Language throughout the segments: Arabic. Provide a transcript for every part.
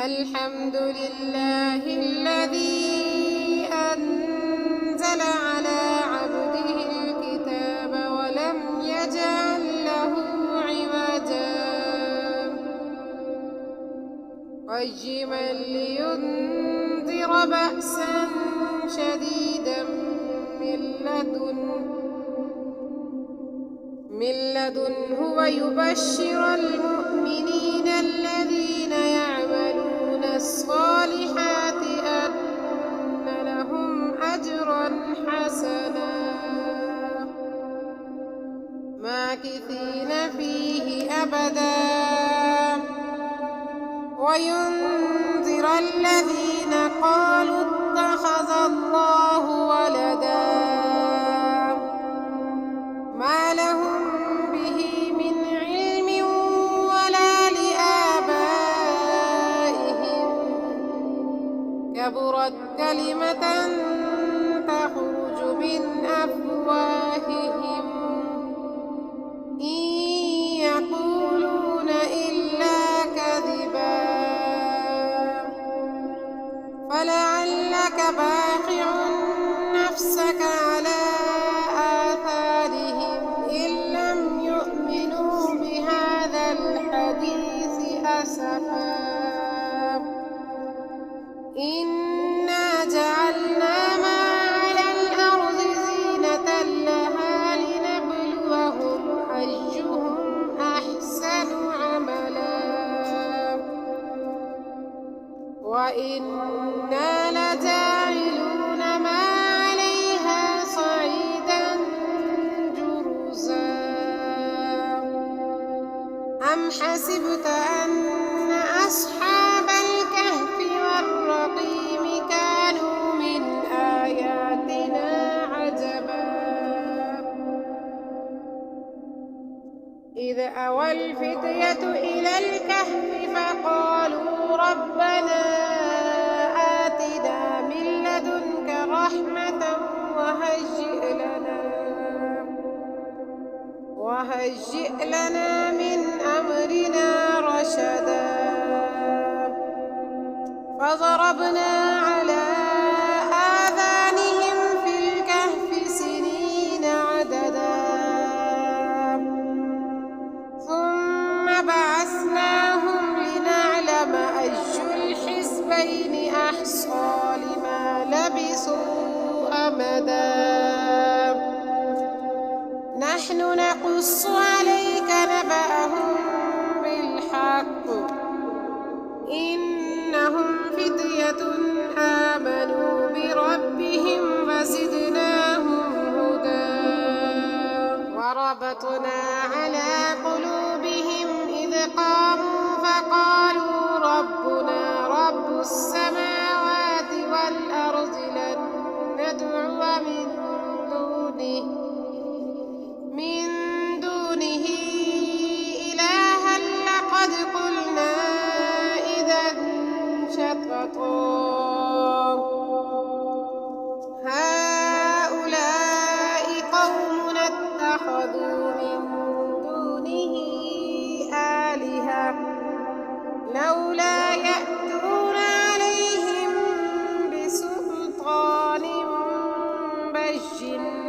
الحمد لله الذي أنزل على عبده الكتاب ولم يجعل له عوجا قيما لينذر بأسا شديدا من لدنه ويبشر المؤمنين الذين يعملون الصالحات أن لهم أجرا حسنا ماكثين فيه أبدا وينذر الذين قالوا اتخذ الله ولدا ما لهم به من علم ولا لآبائهم كبرت كلمة تخرج من أفواههم إن يقولون إلا كذبا فلعلك باخع نفسك على آثارهم إن لم يؤمنوا بهذا الحديث أسفا إنا جعلنا ما على الأرض زينة لها لنبلوهم أيهم أحسن عملا وإنا لجاعلون ما عليها صعيدا جرزا أم حسبت أن أصحاب الكهف والرقيم كانوا من آياتنا عجبا إذ أوى الفتية إلى الكهف فقالوا ربنا آتنا من لدنك رحمة وهيئ لنا من أمرنا رشدا فضربنا على آذانهم في الكهف سنين عددا ثم بعثناهم لنعلم أي الحزبين أحصى لما لبثوا أمدا نحن نقص عليك نبأهم بالحق إنهم فتية آمنوا بربهم فزدناهم هدى وربطنا على قلوبهم إذ قاموا فقالوا ربنا رب السماوات والأرض لن ندعو من دونه إلها لقد قلنا إذا شططا هؤلاء قومنا اتخذوا من دونه آلهة لولا يأتون عليهم بسلطان بين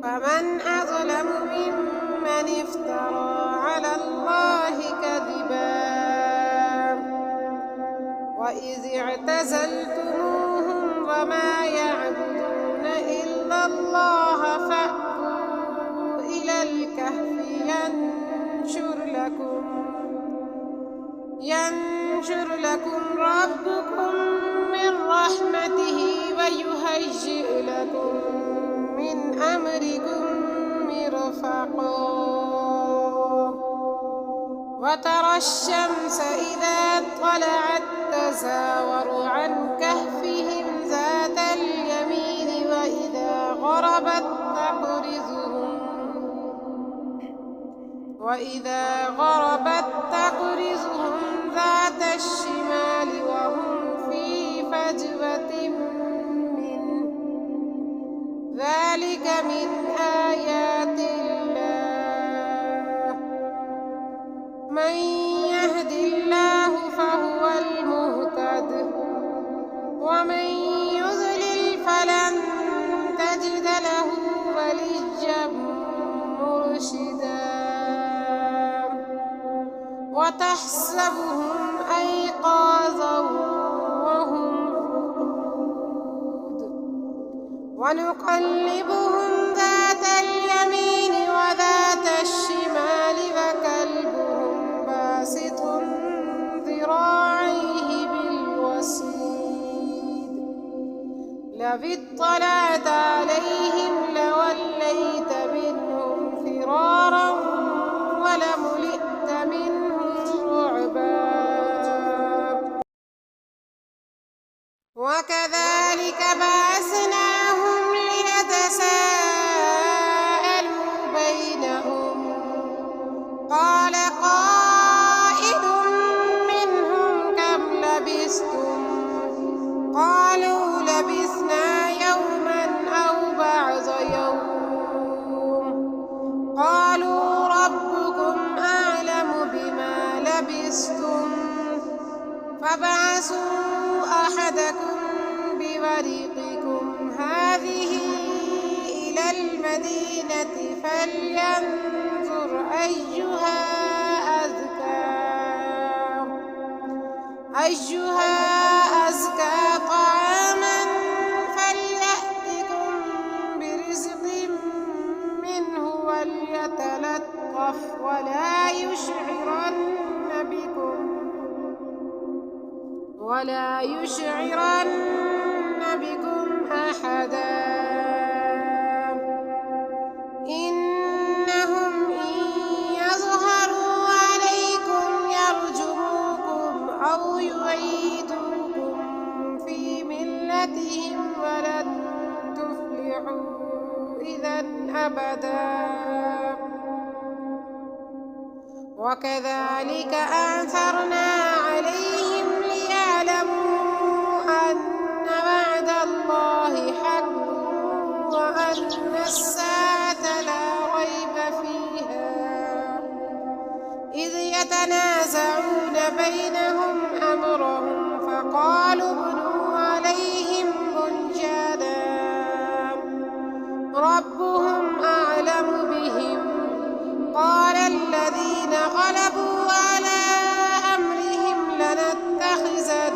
فمن أظلم ممن افترى على الله كذبا وإذ اعتزلتموهم وما يعبدون إلا الله فأتوا إلى الكهف ينشر لكم ربكم من رحمته ويهيئ لكم من أمركم مرفقا وترى الشمس إذا طلعت تزاور عن كهفهم ذات اليمين وإذا غربت تقرضهم ذات الشمال وهم في فجوة منه ذلك من آيات الله من يهد الله فهو وتحسبهم أيقاظا وهم رقود ونقلبهم ذات اليمين وذات الشمال وكلبهم باسط ذراعيه بالوصيد لو اطلعت عليهم لوليت منهم فرارا ولملئت منهم رعبا وكذلك بعثناهم ليتساءلوا بينهم قال قائل منهم كم لبثتم قالوا لبثنا يوما أو بعض يوم قالوا ربكم أعلم بما لبثتم فابعثوا أحدكم بورقكم هذه إلى المدينة فلينظر أيها أزكى طعاما فليأتكم برزق منه وليتلطف ولا يشعرن بكم أحدا إنهم إن يظهروا عليكم يرجموكم أو يعيدوكم في ملتهم ولن تفلحوا إذا أبدا وكذلك أعثرنا عليهم ليعلموا أن وعد الله حق وأن الساعة لا ريب فيها إذ يتنازعون بينهم أمرهم فقالوا ابنوا عليهم بنيانا ربهم أعلم بهم قال الذين غلبوا على أمرهم لنتخذن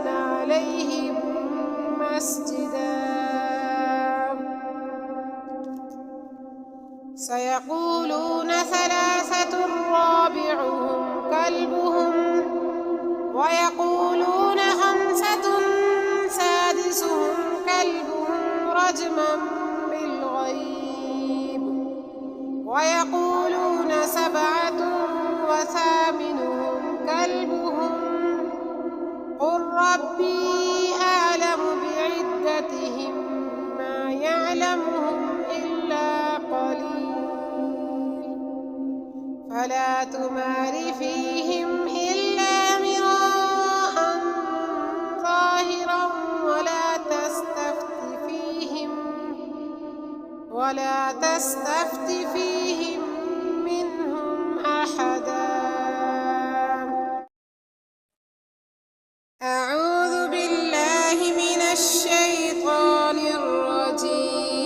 عليهم مسجدا سيقولون ثلاثة رابعهم كلبهم ويقولون خمسة سادسهم كلبهم رجما بالغيب ويقولون سبعة وثامنهم كلبهم قل ربي أعلم بعدتهم ما يعلمهم إلا قليل فلا تمار فيهم إلا مراء ظاهرا ولا تستفت فيهم منهم أحدا أعوذ بالله من الشيطان الرجيم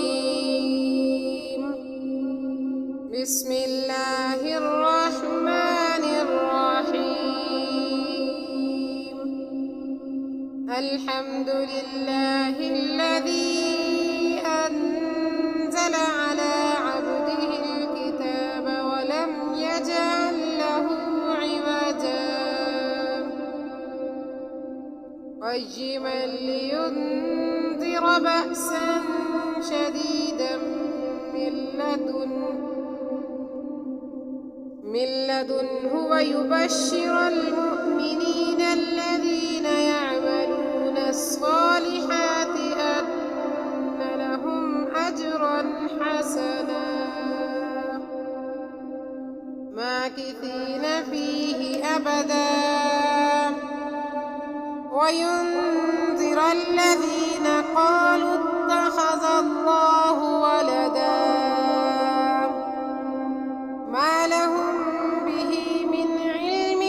بسم الله الرحمن الرحيم الحمد لله الذي أنزل على عبده الكتاب ولم يجعل له عوجا قيما لينذر بأسا شديدا من لدنه ويبشر المؤمنين الذين يعملون الصالحات أن لهم أجرا حسنا ماكثين فيه أبدا وينذر الذين قالوا اتخذ الله ولدا ما لهم به من علم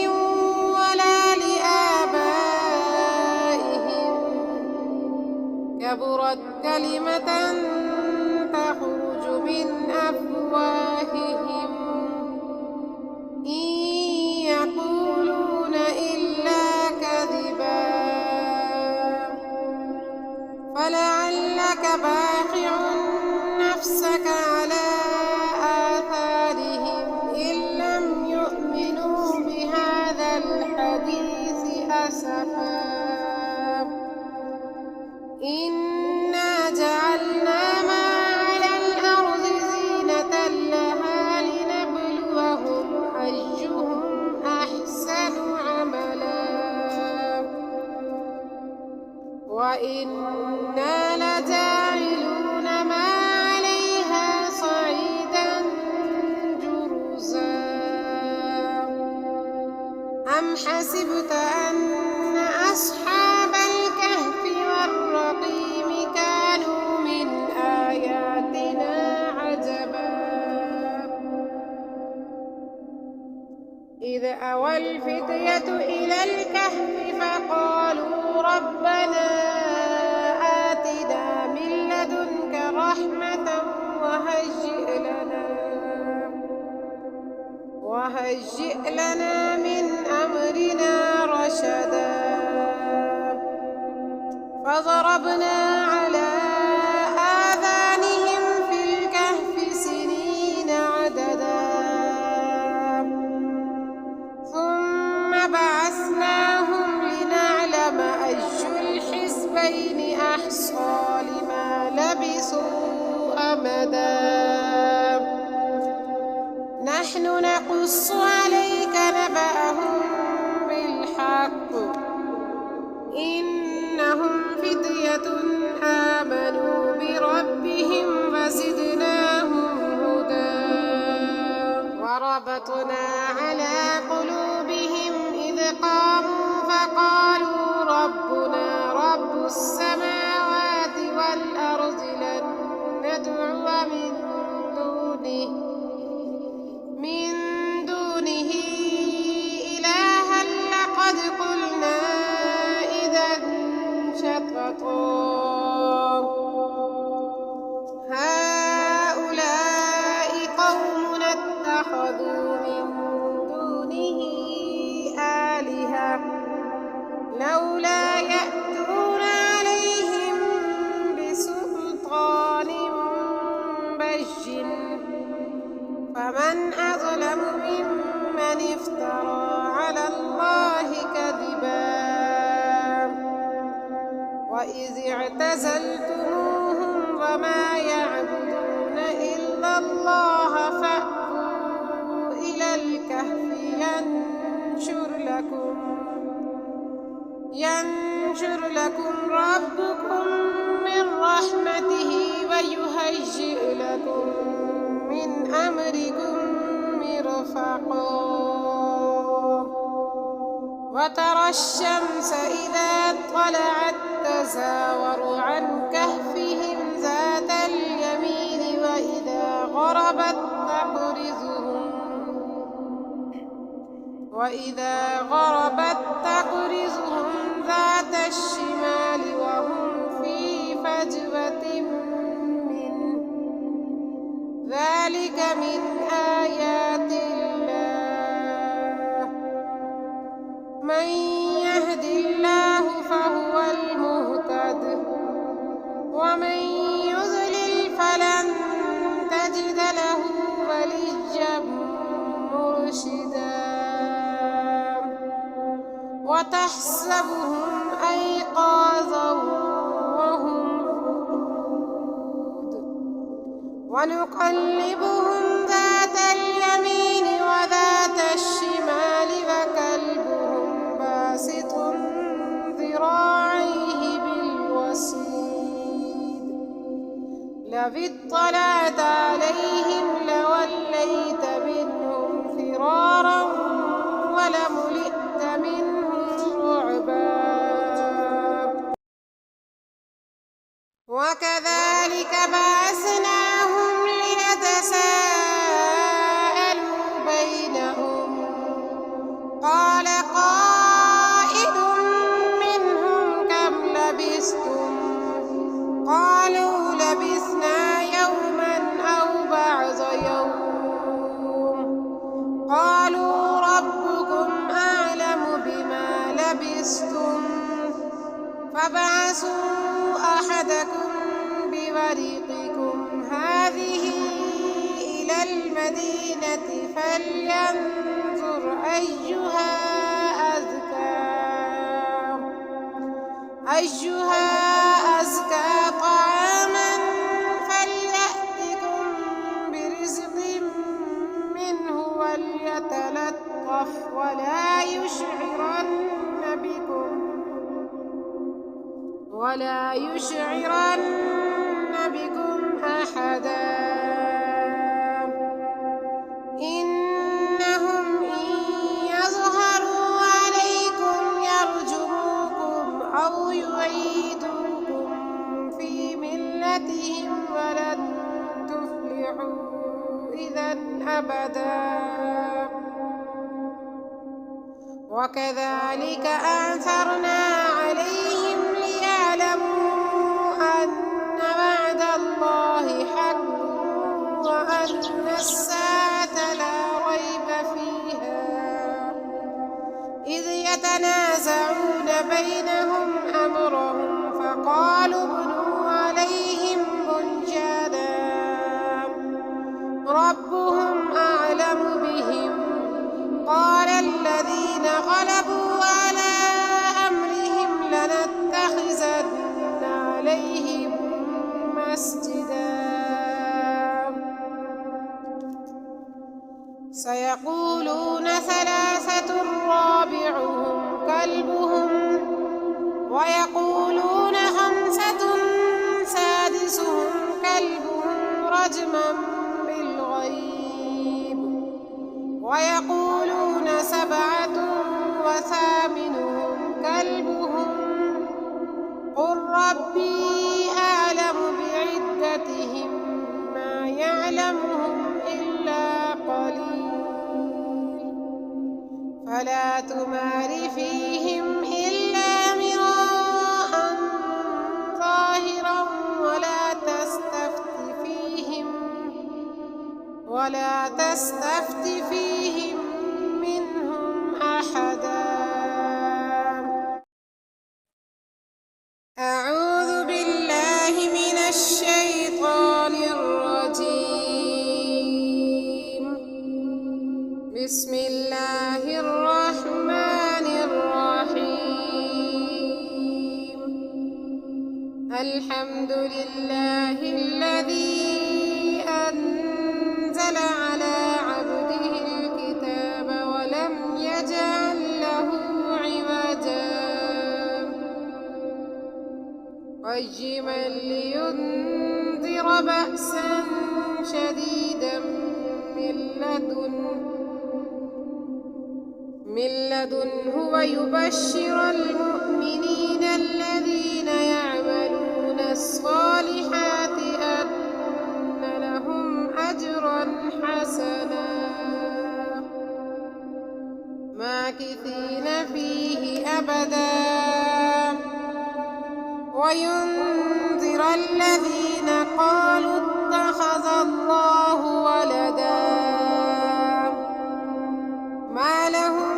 ولا لآبائهم كبرت كلمة تخرج من أفواههم إن يقولون لعلك باخع نفسك على آثارهم إن لم يؤمنوا بهذا الحديث أسفا إنا جعلنا ما على الأرض زينة لها لنبلوهم أيهم أحسن عملا وإنا لجاعلون ما عليها صعيدا جرزا أم حسبت أن أصحاب الكهف والرقيم كانوا من آياتنا عجبا إذ أوى الفتية إلى الكهف فقالوا ربنا آتنا من لدنك رحمة وهيئ لنا من أمرنا رشدا فضربنا على آذانهم في الكهف سنين عددا ثم بعثناهم لنعلم أي الحزبين أحصى لما لبثوا أمدا نحن نقص عليك نبأهم بالحق إنهم فتية آمنوا بربهم فزدناهم هدى وربطنا على قلوبهم إذ قاموا فقالوا ربنا رب السماوات والأرض لن ندعو من دونه إلها لقد قلنا إذا شططا هؤلاء قومنا اتخذوا من دونه آلهة لولا يأتون عليهم بسلطان بين فمن أظلم ممن افترى على الله كذبا وإذ اعتزلتموهم وما يعبدون إلا الله فأتوا إلى الكهف ينشر لكم ربكم من رحمته ويهيئ لكم من أمركم مرفقا وترى الشمس إذا طلعت تزاور عن كهفهم ذات اليمين وإذا غربت تقرضهم ذات الشمال وهم في فجوة منه ذلك من آيات الله من يهد الله فهو المهتد ومن يضلل فلن تجد له وليا مرشدا وتحسبهم أيقاظا وهم رقود ونقلبهم ذات اليمين وذات الشمال وكلبهم باسط ذراعيه بالوصيد لو اطلعت عليهم لوليت منهم فرارا ولملئت منهم رعبا وكذلك بعثناهم ليتساءلوا بينهم قال قائل منهم كم لبثتم قالوا لبثنا يوما أو بعض يوم قالوا ربكم أعلم بما لبثتم فابعثوا أحدكم بورقكم هذه إلى المدينة فلينظر أيها أزكى طعاما فليأتكم برزق منه وليتلطف ولا يشعرن بكم أحدا إنهم إن يظهروا عليكم يرجموكم أو يعيدوكم في ملتهم ولن تفلحوا إذا أبدا وكذلك أثرنا عليهم ليعلموا أن وعد الله حق وأن الساعة لا ريب فيها إذ يتنازعون بينهم أمرهم فقالوا ابنوا عليهم بنيانا ربهم أعلم بهم قال الذين غلبوا على أمرهم لنتخذن عليهم مسجدا سيقولون ثلاثة رابعهم كلبهم ويقولون خمسة سادسهم كلبهم رجما بالغيب ويقولون سبعة وثامنهم كلبهم قل ربي أعلم بعدتهم ما يعلمهم إلا قليل فلا تمار فيهم إلا مراء ظاهرا ولا تستفت فيهم منهم أحدا أعوذ بالله من الشيطان الرجيم بسم الله الرحمن الرحيم الحمد لله الذي أنزل على عبده الكتاب ولم يجعل له عوجا قيما لينذر بأسا شديدا من لدنه ويبشر المؤمنين الذين يعملون الصالحات أن لهم أجرا حسنا ماكثين فيه أبدا وينذر الذين قالوا اتخذ الله ولدا ما لهم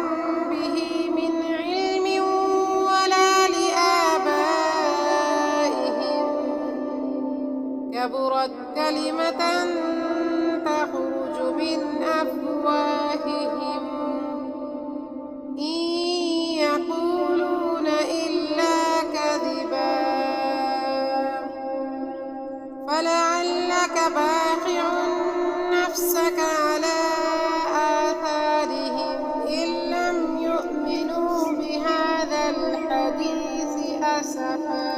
به من علم ولا لآبائهم كبرت كلمة تخرج من أفواههم إن يقولون إلا كذبا فلعلك باخع نفسك على آثارهم إن لم يؤمنوا بهذا الحديث أسفا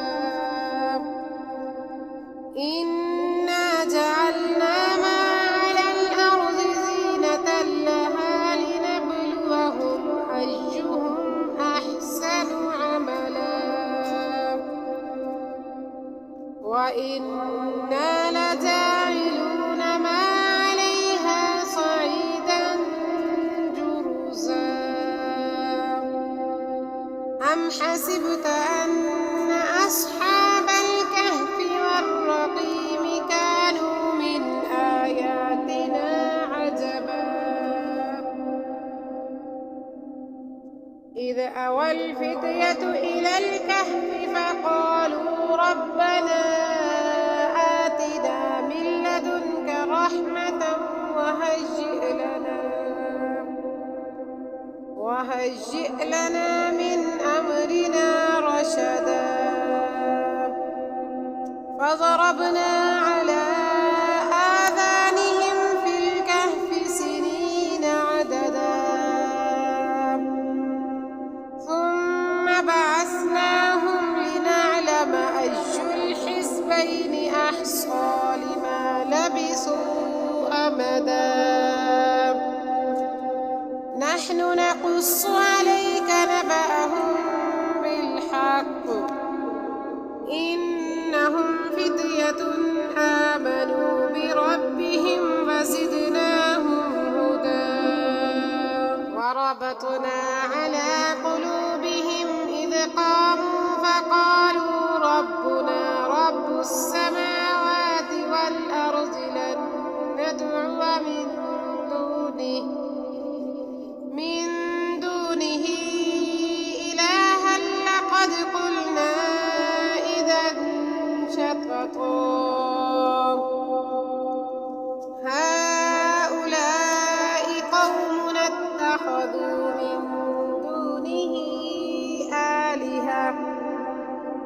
إنا جعلنا ما على الأرض زينة لها لنبلوهم أيهم أحسن عملا وإنا لجاعلون ما عليها صعيدا جرزا أم حسبت أن أصحاب الكهف والرقيم كانوا من آياتنا عجبا إذ أوى الفتية إلى الكهف فقالوا ربنا من لدنك رحمة وهيئ لنا من أمرنا رشدا فضربنا على آذانهم في الكهف سنين عددا ثم بعثناهم لنعلم أي الحزبين أحصى لما لبثوا أمدا نحن نقص عليك نبأهم بالحق إنهم فتية آمنوا بربهم فزدناهم هدى وربطنا على قلوبهم إذ قاموا فقالوا ربنا رب السماوات والأرض لن ندعو من دونه إلها لقد قلنا إذا شططا هؤلاء قومنا اتخذوا من دونه آلهة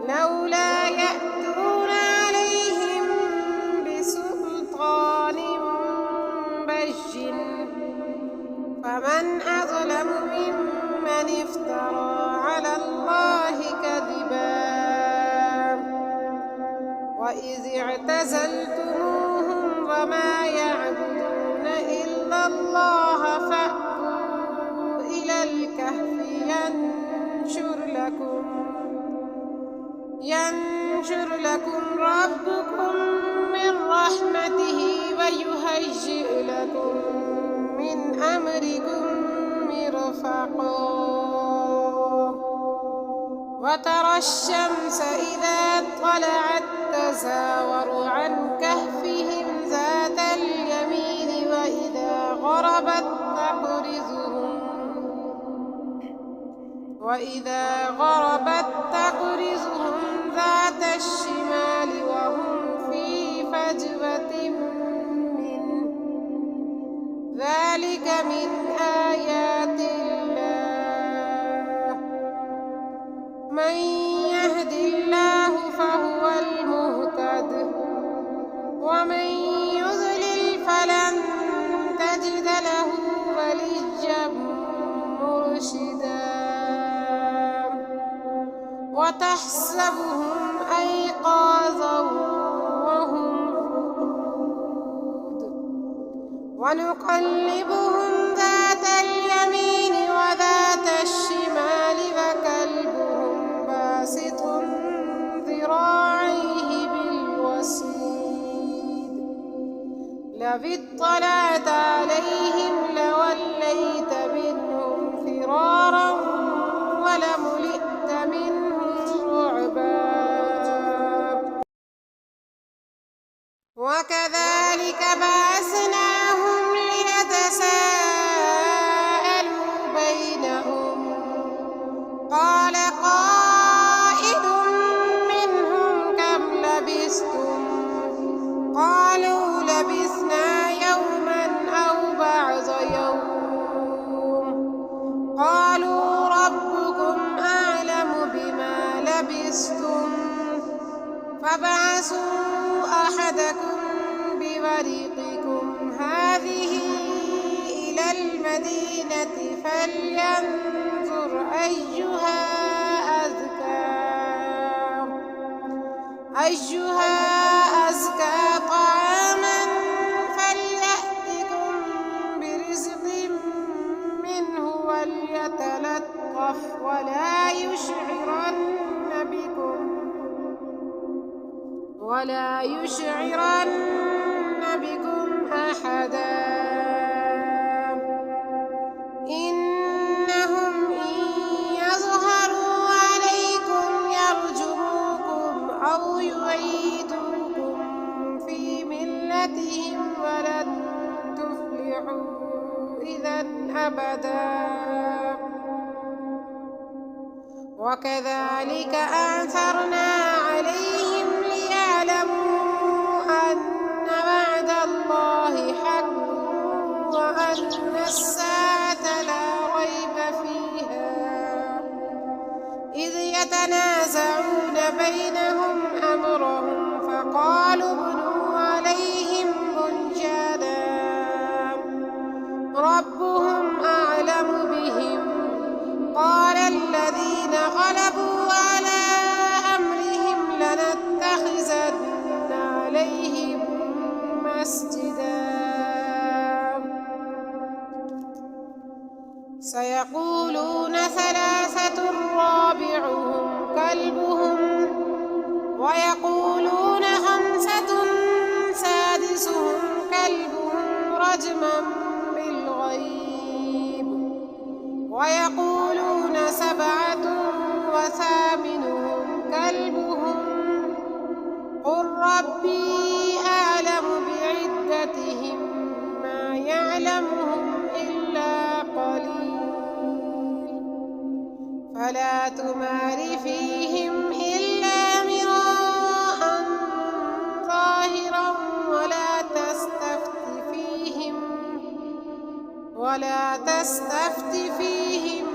لولا يأتون عليهم بسلطان بين فمن أظلم ممن افترى على الله كذبا وإذ اعتزلتموهم وما يعبدون إلا الله فأووا إلى الكهف ينشر لكم ربكم من رحمته ويهيئ لكم من أمركم مرفقا وترى الشمس إذا طلعت تزاور عن كهفهم ذات اليمين وإذا غربت تقرضهم ذات الشمال وهم في فجوة منه ذلك من آيات الله من يهد الله فهو المهتد ومن يضلل فلن تجد له وليا مرشدا وتحسبهم أيقاظا وهم رقود ونقلبهم ذات اليمين وذات الشمال وكلبهم باسط ذراعيه بالوصيد لو اطلعت عليهم لوليت منهم فرارا ولملئت منهم رعبا وكذلك بعثناهم ليتساءلوا بينهم قال قائل منهم كم لبثتم قالوا لبثنا يوما أو بعض يوم قالوا ربكم أعلم بما لبثتم فابعثوا أحدكم بورقكم هذه إلى المدينة فلينظر أيها أزكى طعاما فليأتكم برزق منه وليتلطف ولا يشعرن بكم أحدا إنهم إن يظهروا عليكم يرجموكم أو يعيدوكم في ملتهم ولن تفلحوا إذا أبدا وكذلك أعثرنا عليهم ليعلموا أن يتنازعون بينهم أمرهم فقالوا ابنوا عليهم بنيانا ربهم أعلم بهم قال الذين غلبوا على أمرهم لنتخذن عليهم مسجدا سيقولون ثلاثة رابعهم كلبهم ويقولون خمسة سادسهم كلبهم رجما بالغيب ويقولون سبعة وثامنهم كلبهم قل ربي أعلم بعدتهم ما يعلمهم إلا قليل فلا تمار فيهم إلا مراء ظاهرا ولا تستفت فيهم